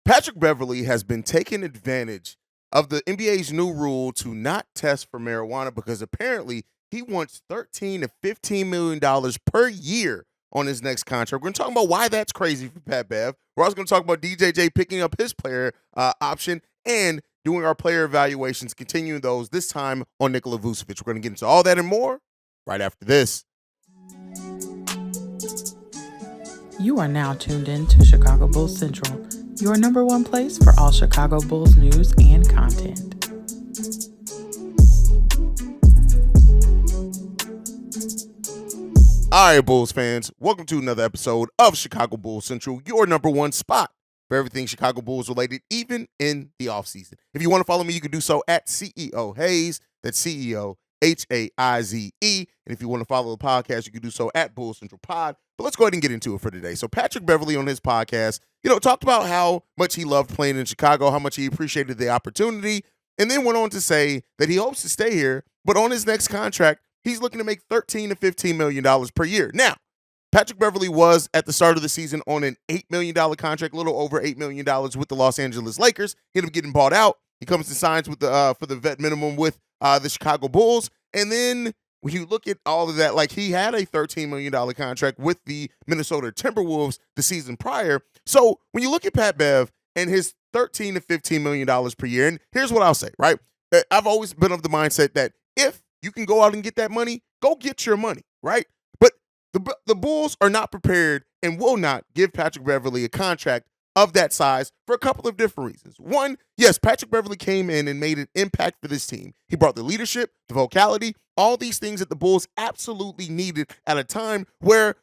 Patrick Beverley has been taking advantage of the NBA's new rule to not test for marijuana because apparently he wants $13 to $15 million per year on his next contract. We're going to talk about why that's crazy for Pat Bev. We're also going to talk about DJJ picking up his player option and doing our player evaluations, continuing those this time on Nikola Vucevic. We're going to get into all that and more right after this. You are now tuned in to Chicago Bulls Central, your number one place for all Chicago Bulls news and content. All right, Bulls fans, welcome to another episode of Chicago Bulls Central, your number one spot for everything Chicago Bulls related, even in the offseason. If you want to follow me, you can do so at CEO Haize. That's CEO Haize. And if you want to follow the podcast, you can do so at Bulls Central Pod. But let's go ahead and get into it for today. So Patrick Beverley on his podcast, talked about how much he loved playing in Chicago, how much he appreciated the opportunity, and then went on to say that he hopes to stay here, but on his next contract, he's looking to make $13 to $15 million per year. Now, Patrick Beverley was at the start of the season on an $8 million contract, a little over $8 million with the Los Angeles Lakers. He ended up getting bought out. He comes and signs with for the vet minimum with the Chicago Bulls. And then when you look at all of that, like he had a $13 million contract with the Minnesota Timberwolves the season prior. So when you look at Pat Bev and his $13 to $15 million per year, and here's what I'll say, right? I've always been of the mindset that if you can go out and get that money, go get your money, right? But the Bulls are not prepared and will not give Patrick Beverley a contract of that size for a couple of different reasons. One, yes, Patrick Beverley came in and made an impact for this team. He brought the leadership, the vocality, all these things that the Bulls absolutely needed at a time where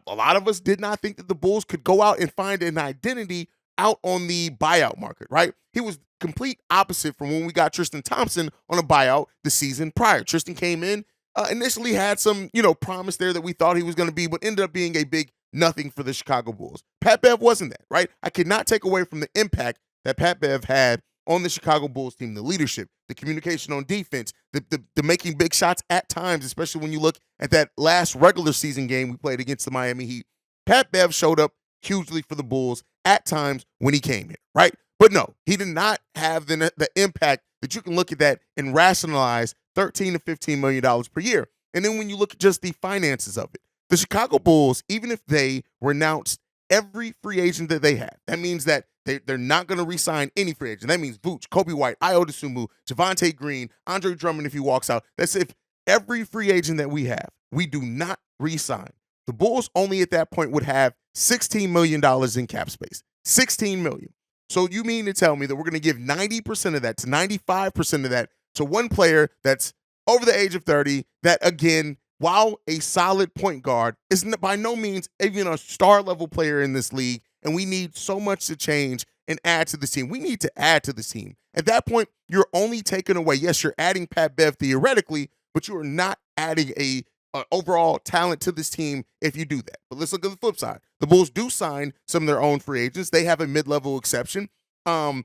a lot of us did not think that the Bulls could go out and find an identity out on the buyout market, right? He was complete opposite from when we got Tristan Thompson on a buyout the season prior. Tristan came in, initially had some, promise there that we thought he was going to be, but ended up being a big nothing for the Chicago Bulls. Pat Bev wasn't that, right? I could not take away from the impact that Pat Bev had on the Chicago Bulls team, the leadership, the communication on defense, the making big shots at times, especially when you look at that last regular season game we played against the Miami Heat. Pat Bev showed up hugely for the Bulls at times when he came here, right? But no, he did not have the impact that you can look at that and rationalize $13 to $15 million per year. And then when you look at just the finances of it, the Chicago Bulls, even if they renounced every free agent that they had, that means that they're not going to re-sign any free agent. That means Vooch, Kobe White, Ayo Dosunmu, Javonte Green, Andre Drummond if he walks out. That's if every free agent that we have, we do not re-sign. The Bulls only at that point would have $16 million in cap space. $16 million. So you mean to tell me that we're going to give 90% of that to 95% of that to one player that's over the age of 30 that, again, while a solid point guard, is by no means even a star-level player in this league, and we need so much to change and add to this team. We need to add to this team. At that point, you're only taking away, yes, you're adding Pat Bev theoretically, but you are not adding a overall talent to this team if you do that. But let's look at the flip side. The Bulls do sign some of their own free agents. They have a mid-level exception of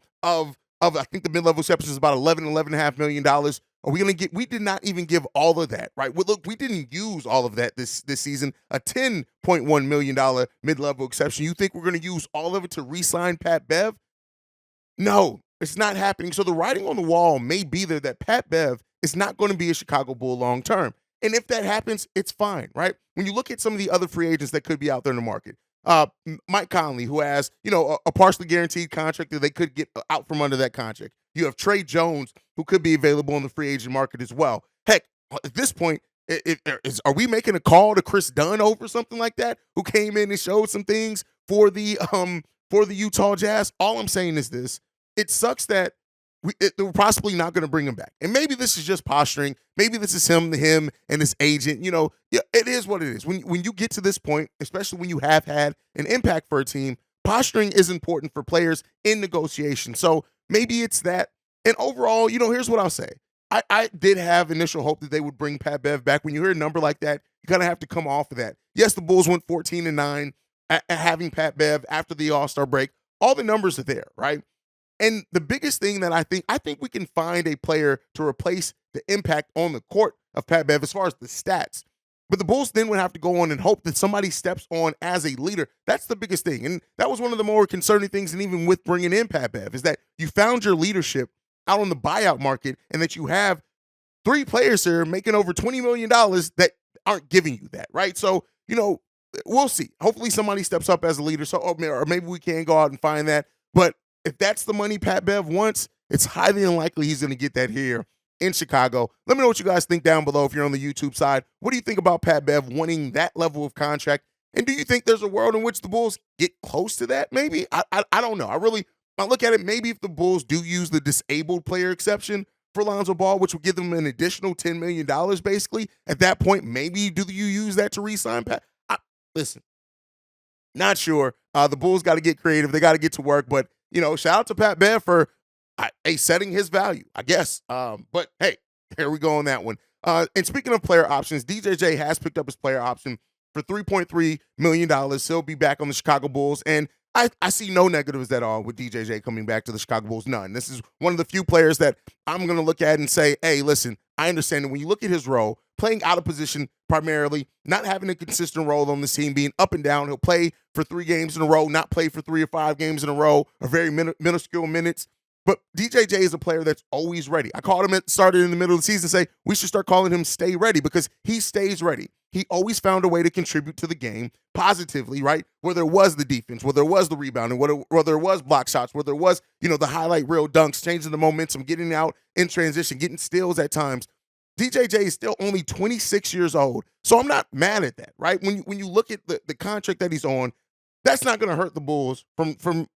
I think the mid-level exception is about $11.5 million. Are we going to get? We did not even give all of that, right? Well, look, we didn't use all of that this season. A $10.1 million mid-level exception. You think we're going to use all of it to re-sign Pat Bev? No, it's not happening. So the writing on the wall may be there that Pat Bev is not going to be a Chicago Bull long term. And if that happens, it's fine, right? When you look at some of the other free agents that could be out there in the market, Mike Conley, who has, a partially guaranteed contract that they could get out from under that contract. You have Trey Jones, who could be available in the free agent market as well. Heck, at this point, are we making a call to Chris Dunn over something like that, who came in and showed some things for the Utah Jazz? All I'm saying is this. It sucks that we're possibly not going to bring him back. And maybe this is just posturing. Maybe this is him and his agent. It is what it is. When you get to this point, especially when you have had an impact for a team, posturing is important for players in negotiation. So maybe it's that. And overall, here's what I'll say. I did have initial hope that they would bring Pat Bev back. When you hear a number like that, you kind of have to come off of that. Yes, the Bulls went 14-9 at having Pat Bev after the All-Star break. All the numbers are there, right? And the biggest thing that I think we can find a player to replace the impact on the court of Pat Bev as far as the stats. But the Bulls then would have to go on and hope that somebody steps on as a leader. That's the biggest thing. And that was one of the more concerning things, and even with bringing in Pat Bev, is that you found your leadership out on the buyout market and that you have 3 players here making over $20 million that aren't giving you that, right? So, we'll see. Hopefully somebody steps up as a leader. So, or maybe we can go out and find that. But if that's the money Pat Bev wants, it's highly unlikely he's going to get that here in Chicago. Let me know what you guys think down below if you're on the YouTube side. What do you think about Pat Bev wanting that level of contract? And do you think there's a world in which the Bulls get close to that? Maybe. I don't know. I look at it, maybe if the Bulls do use the disabled player exception for Lonzo Ball, which would give them an additional $10 million basically, at that point, maybe do you use that to re-sign Pat? Listen, not sure. The Bulls got to get creative. They got to get to work. But, shout out to Pat Bev for setting his value, I guess. But, hey, here we go on that one. And speaking of player options, DJJ has picked up his player option for $3.3 million. He'll be back on the Chicago Bulls. And I see no negatives at all with DJJ coming back to the Chicago Bulls. None. This is one of the few players that I'm going to look at and say, hey, listen, I understand that when you look at his role, playing out of position primarily, not having a consistent role on the team, being up and down. He'll play for 3 games in a row, not play for 3 or 5 games in a row, or very minuscule minutes. But DJJ is a player that's always ready. I called him started in the middle of the season, say we should start calling him Stay Ready, because he stays ready. He always found a way to contribute to the game positively, right? Whether it was the defense, whether it was the rebounding, whether it was block shots, whether it was, the highlight reel dunks, changing the momentum, getting out in transition, getting steals at times. DJJ is still only 26 years old, so I'm not mad at that, right? When you look at the contract that he's on, that's not going to hurt the Bulls from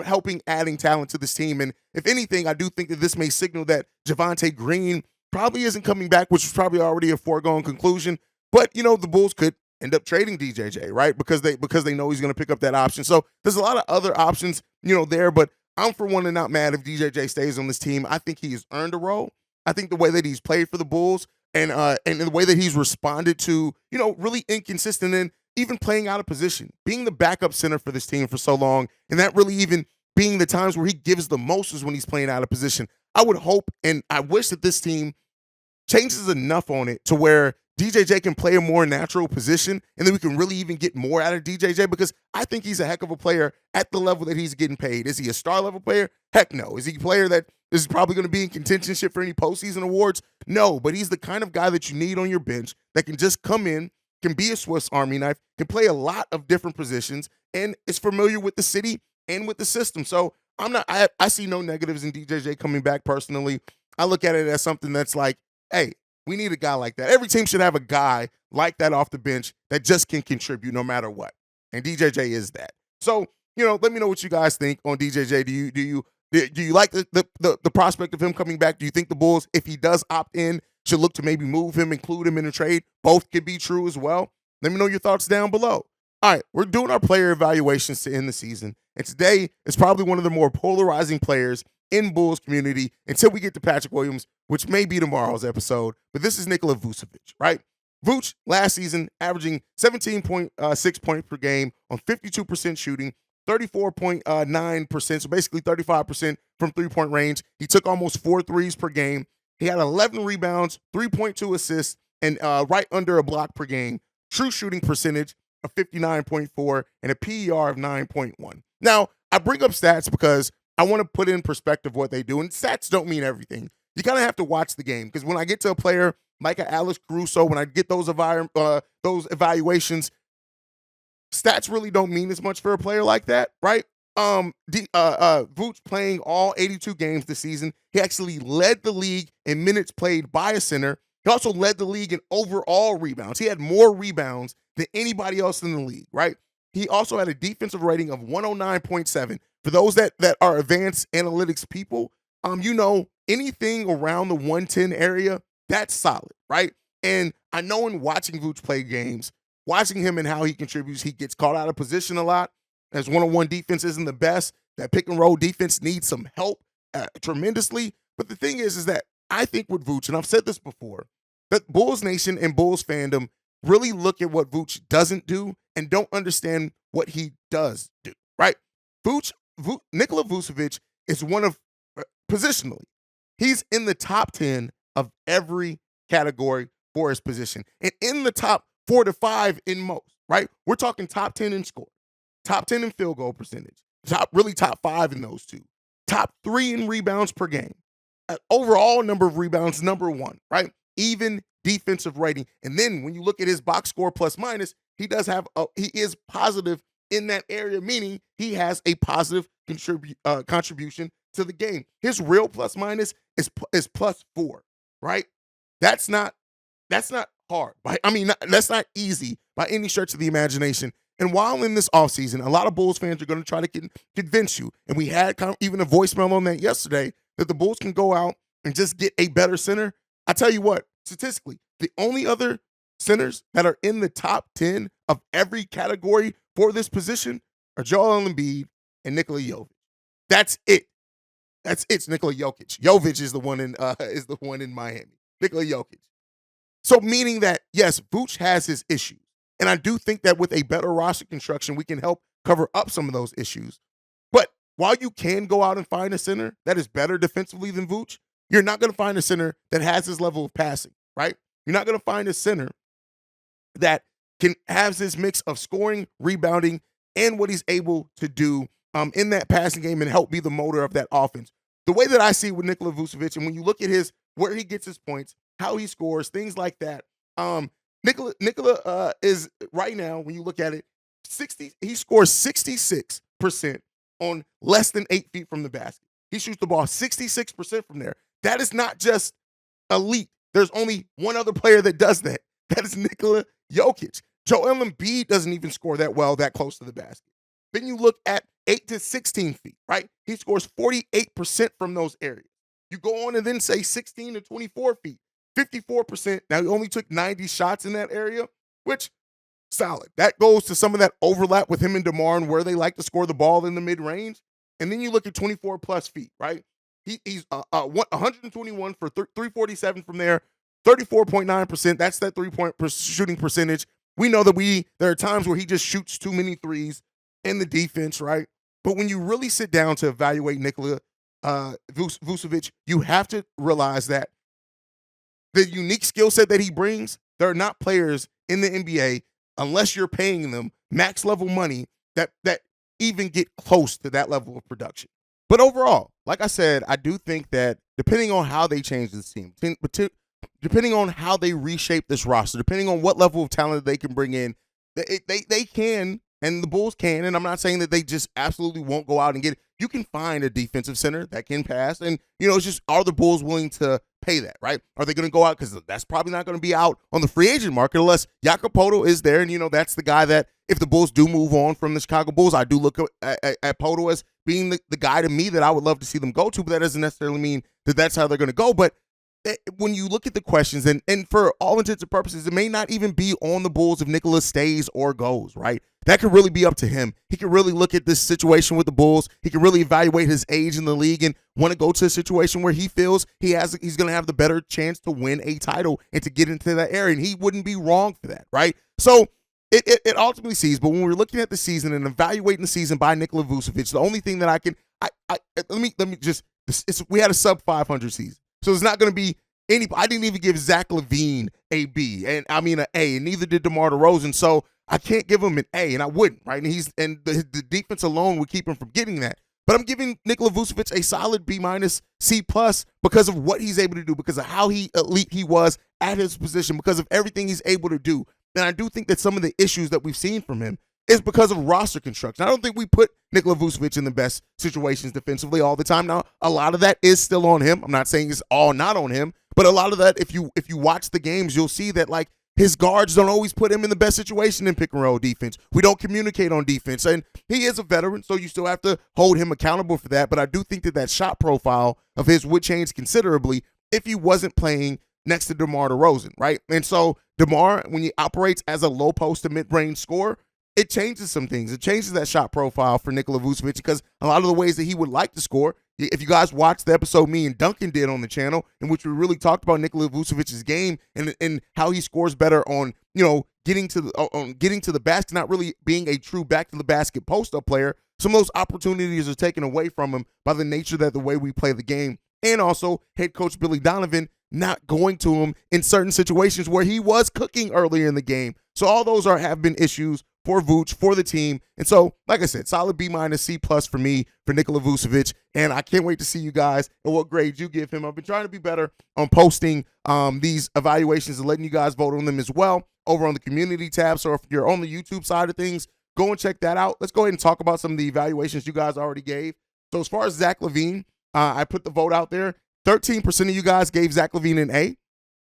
helping adding talent to this team. And if anything, I do think that this may signal that Javonte Green probably isn't coming back, which is probably already a foregone conclusion. But the Bulls could end up trading DJJ, right? Because they know he's going to pick up that option. So there's a lot of other options, there. But I'm for one and not mad if DJJ stays on this team. I think he has earned a role. I think the way that he's played for the Bulls and the way that he's responded to, really inconsistent and even playing out of position, being the backup center for this team for so long, and that really even being the times where he gives the most is when he's playing out of position. I would hope and I wish that this team changes enough on it to where DJJ can play a more natural position, and then we can really even get more out of DJJ, because I think he's a heck of a player at the level that he's getting paid. Is he a star level player? Heck no. Is he a player that is probably going to be in contention for any postseason awards? No, but he's the kind of guy that you need on your bench that can just come in, can be a Swiss Army knife, can play a lot of different positions, and is familiar with the city and with the system. So I see no negatives in DJJ coming back personally. I look at it as something that's like, hey, we need a guy like that. Every team should have a guy like that off the bench that just can contribute no matter what. And DJJ is that. So, let me know what you guys think on DJJ. Do you like the prospect of him coming back? Do you think the Bulls, if he does opt in, should look to maybe move him, include him in a trade? Both could be true as well. Let me know your thoughts down below. All right, we're doing our player evaluations to end the season. And today is probably one of the more polarizing players in Bulls community until we get to Patrick Williams, which may be tomorrow's episode. But this is Nikola Vucevic, right? Vooch last season averaging 17.6 points per game on 52% shooting, 34.9%, so basically 35% from three-point range. He took almost 4 threes per game. He had 11 rebounds, 3.2 assists, and right under a block per game. True shooting percentage of 59.4 and a PER of 9.1. Now, I bring up stats because I want to put in perspective what they do, and stats don't mean everything. You kind of have to watch the game, because when I get to a player like a Alex Caruso, when I get those evaluations, stats really don't mean as much for a player like that, right? Vooch playing all 82 games this season. He actually led the league in minutes played by a center. He also led the league in overall rebounds. He had more rebounds than anybody else in the league, right? He also had a defensive rating of 109.7. For those that are advanced analytics people, anything around the 110 area, that's solid, right? And I know in watching Vooch play games, watching him and how he contributes, he gets caught out of position a lot. As one-on-one defense isn't the best. That pick-and-roll defense needs some help tremendously. But the thing is that I think with Vooch, and I've said this before, that Bulls Nation and Bulls fandom really look at what Vooch doesn't do and don't understand what he does do, right? Nikola Vucevic is one of, positionally, he's in the top 10 of every category for his position. And in the top 4 to 5 in most, right? We're talking top 10 in score, top 10 in field goal percentage, top 5 in those two, top 3 in rebounds per game, overall number of rebounds, number 1, right? Even defensive rating. And then when you look at his box score plus minus, he is positive in that area, meaning he has a positive contribution to the game. His real plus minus is +4, right? That's not hard, right? I mean, that's not easy by any stretch of the imagination. And while in this offseason, a lot of Bulls fans are going to try to convince you, and we had kind of even a voicemail on that yesterday, that the Bulls can go out and just get a better center. I tell you what, statistically, the only other centers that are in the top 10 of every category for this position are Joel Embiid and Nikola Jovic. That's it. It's Nikola Jokic. Jovic is the one in Miami. Nikola Jokic. So meaning that, yes, Vooch has his issues. And I do think that with a better roster construction, we can help cover up some of those issues. But while you can go out and find a center that is better defensively than Vooch, you're not going to find a center that has his level of passing, right? You're not going to find a center that can have this mix of scoring, rebounding, and what he's able to do in that passing game and help be the motor of that offense. The way that I see with Nikola Vucevic, and when you look at where he gets his points, how he scores, things like that, Nikola is right now, when you look at it, he scores 66% on less than 8 feet from the basket. He shoots the ball 66% from there. That is not just elite. There's only one other player that does that. That is Nikola Jokic. Joel Embiid doesn't even score that well, that close to the basket. Then you look at 8 to 16 feet, right? He scores 48% from those areas. You go on and then say 16 to 24 feet, 54%. Now, he only took 90 shots in that area, which, solid. That goes to some of that overlap with him and DeMar and where they like to score the ball in the mid-range. And then you look at 24-plus feet, right? He's 121 for 347 from there, 34.9%. That's that three-point shooting percentage. We know that there are times where he just shoots too many threes in the defense, right? But when you really sit down to evaluate Nikola Vucevic, you have to realize that the unique skill set that he brings, there are not players in the NBA, unless you're paying them max level money, that even get close to that level of production. But overall, like I said, I do think that depending on how they change this team, depending on how they reshape this roster, depending on what level of talent they can bring in, they can, and the Bulls can, and I'm not saying that they just absolutely won't go out and get it. You can find a defensive center that can pass, and, it's just, are the Bulls willing to pay that, right? Are they going to go out? Because that's probably not going to be out on the free agent market unless Jakob Poeltl is there, and, that's the guy that, if the Bulls do move on from the Chicago Bulls, I do look at Poeltl as being the guy to me that I would love to see them go to, but that doesn't necessarily mean that that's how they're going to go. But when you look at the questions, and for all intents and purposes, it may not even be on the Bulls if Nikola stays or goes, right? That could really be up to him. He could really look at this situation with the Bulls. He can really evaluate his age in the league and want to go to a situation where he feels he's going to have the better chance to win a title and to get into that area, and he wouldn't be wrong for that, right? So it ultimately sees, but when we're looking at the season and evaluating the season by Nikola Vucevic, the only thing that we had a sub 500 season. So it's not going to be I didn't even give Zach LaVine a B, and I mean an A, and neither did DeMar DeRozan. So I can't give him an A, and I wouldn't, right? And the defense alone would keep him from getting that. But I'm giving Nikola Vucevic a solid B minus C plus because of what he's able to do, because of how elite he was at his position, because of everything he's able to do. And I do think that some of the issues that we've seen from him is because of roster construction. I don't think we put Nikola Vucevic in the best situations defensively all the time. Now, a lot of that is still on him. I'm not saying it's all not on him, but a lot of that, if you watch the games, you'll see that, like, his guards don't always put him in the best situation in pick and roll defense. We don't communicate on defense, and he is a veteran, so you still have to hold him accountable for that. But I do think that shot profile of his would change considerably if he wasn't playing next to DeMar DeRozan, right? And so DeMar, when he operates as a low post to mid-range scorer, it changes some things. It changes that shot profile for Nikola Vucevic because a lot of the ways that he would like to score, if you guys watched the episode me and Duncan did on the channel, in which we really talked about Nikola Vucevic's game and how he scores better on, getting to the basket, not really being a true back to the basket post-up player, some of those opportunities are taken away from him by the nature that the way we play the game. And also head coach Billy Donovan not going to him in certain situations where he was cooking earlier in the game. So all those have been issues for Vooch, for the team. And so, like I said, solid B-, C+ for me, for Nikola Vucevic. And I can't wait to see you guys and what grades you give him. I've been trying to be better on posting these evaluations and letting you guys vote on them as well over on the community tab. So if you're on the YouTube side of things, go and check that out. Let's go ahead and talk about some of the evaluations you guys already gave. So as far as Zach LaVine, I put the vote out there. 13% of you guys gave Zach LaVine an A.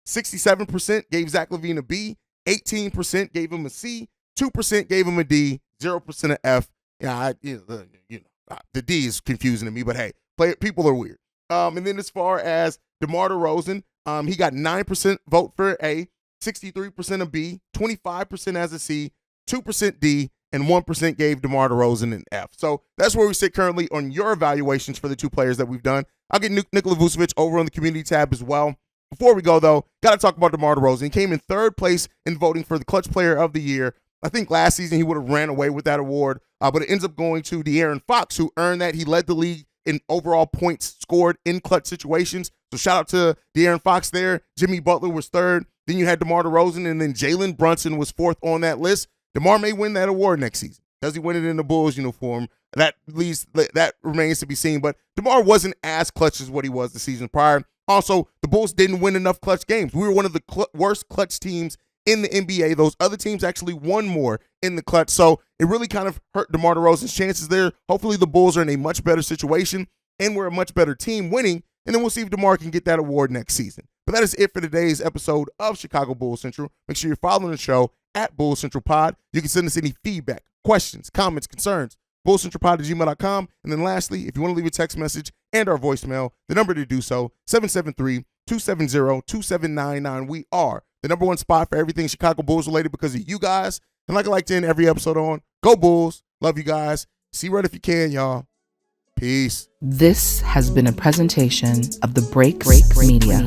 67% gave Zach LaVine a B. 18% gave him a C. 2% gave him a D. 0% a F. Yeah, the D is confusing to me, but hey, people are weird. And then as far as DeMar DeRozan, he got 9% vote for A, 63% a B, 25% as a C, 2% D, and 1% gave DeMar DeRozan an F. So that's where we sit currently on your evaluations for the two players that we've done. I'll get Nikola Vucevic over on the community tab as well. Before we go, though, got to talk about DeMar DeRozan. He came in third place in voting for the Clutch Player of the Year. I think last season he would have ran away with that award, but it ends up going to De'Aaron Fox, who earned that. He led the league in overall points scored in clutch situations. So shout out to De'Aaron Fox there. Jimmy Butler was third. Then you had DeMar DeRozan, and then Jalen Brunson was fourth on that list. DeMar may win that award next season. Does he win it in the Bulls uniform? That remains to be seen. But DeMar wasn't as clutch as what he was the season prior. Also, the Bulls didn't win enough clutch games. We were one of the worst clutch teams in the NBA. Those other teams actually won more in the clutch. So it really kind of hurt DeMar DeRozan's chances there. Hopefully the Bulls are in a much better situation and we're a much better team winning. And then we'll see if DeMar can get that award next season. But that is it for today's episode of Chicago Bulls Central. Make sure you're following the show at Bulls Central Pod. You can send us any feedback, questions, comments, concerns, bullcentralpod@gmail.com. And then lastly, if you want to leave a text message and our voicemail, the number to do so, 773-270-2799. We are the number one spot for everything Chicago Bulls related because of you guys. And like I like to end every episode on, go Bulls. Love you guys. See red if you can, y'all. Peace. This has been a presentation of the Break Media.